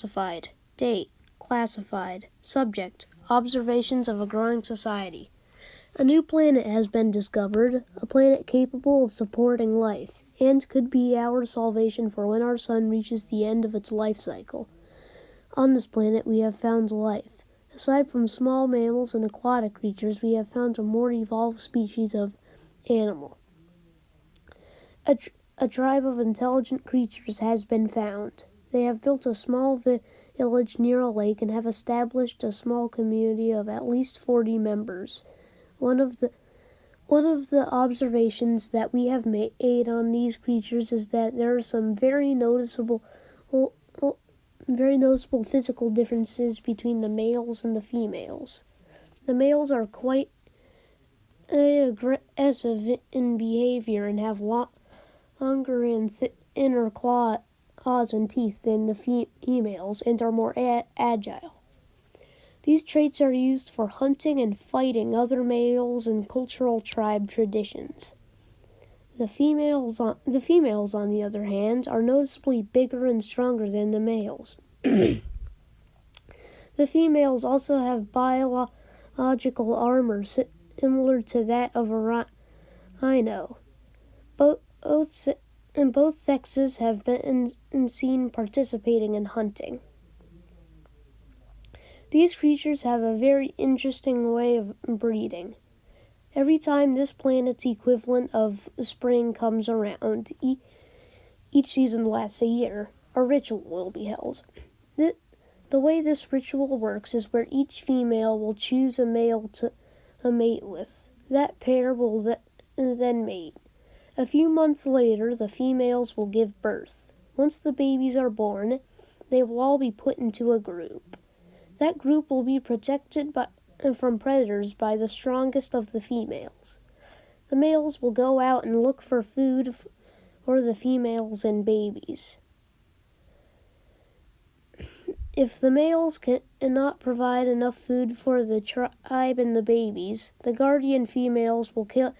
Classified. Date. Classified. Subject. Observations of a growing society. A new planet has been discovered, a planet capable of supporting life, and could be our salvation for when our sun reaches the end of its life cycle. On this planet we have found life. Aside from small mammals and aquatic creatures, we have found a more evolved species of animal. A tribe of intelligent creatures has been found. They have built a small village near a lake and have established a small community of at least 40 members. One of the observations that we have made on these creatures is that there are some very noticeable physical differences between the males and the females. The males are quite aggressive in behavior and have longer and thinner claws and teeth than the females and are more agile. These traits are used for hunting and fighting other males in cultural tribe traditions. The females, on the other hand, are noticeably bigger and stronger than the males. The females also have biological armor similar to that of a rhino. Both sexes have been seen participating in hunting. These creatures have a very interesting way of breeding. Every time this planet's equivalent of spring comes around, each season lasts a year, a ritual will be held. The way this ritual works is where each female will choose a male to mate with. That pair will then mate. A few months later, the females will give birth. Once the babies are born, they will all be put into a group. That group will be protected from predators by the strongest of the females. The males will go out and look for food for the females and babies. If the males cannot provide enough food for the tribe and the babies, the guardian females will kill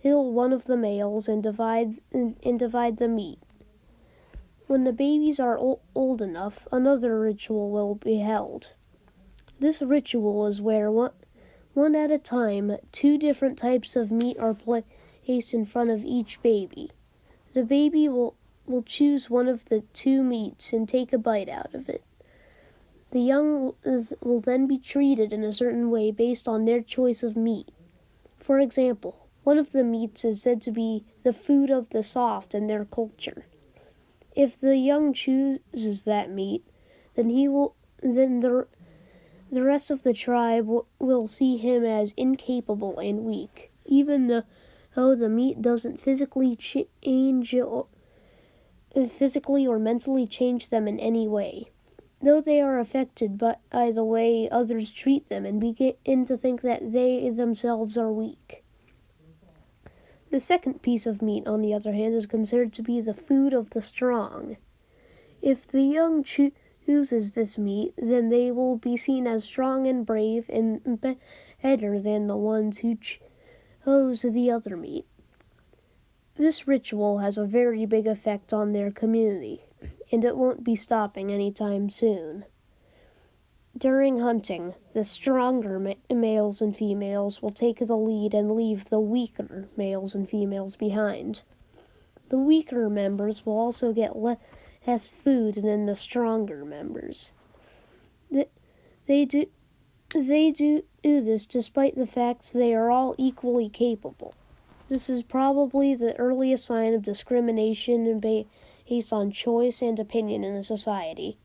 one of the males and divide the meat. When the babies are old enough, another ritual will be held. This ritual is where, one at a time, 2 different types of meat are placed in front of each baby. The baby will choose one of the 2 meats and take a bite out of it. The young will then be treated in a certain way based on their choice of meat. For example, one of the meats is said to be the food of the soft in their culture. If the young chooses that meat, then the rest of the tribe will see him as incapable and weak, even though the meat doesn't physically or mentally change them in any way. Though they are affected by the way others treat them and begin to think that they themselves are weak. The second piece of meat, on the other hand, is considered to be the food of the strong. If the young chooses this meat, then they will be seen as strong and brave and better than the ones who chose the other meat. This ritual has a very big effect on their community, and it won't be stopping anytime soon. During hunting, the stronger males and females will take the lead and leave the weaker males and females behind. The weaker members will also get less food than the stronger members. They do this despite the fact they are all equally capable. This is probably the earliest sign of discrimination based on choice and opinion in a society.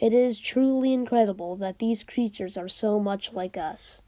It is truly incredible that these creatures are so much like us.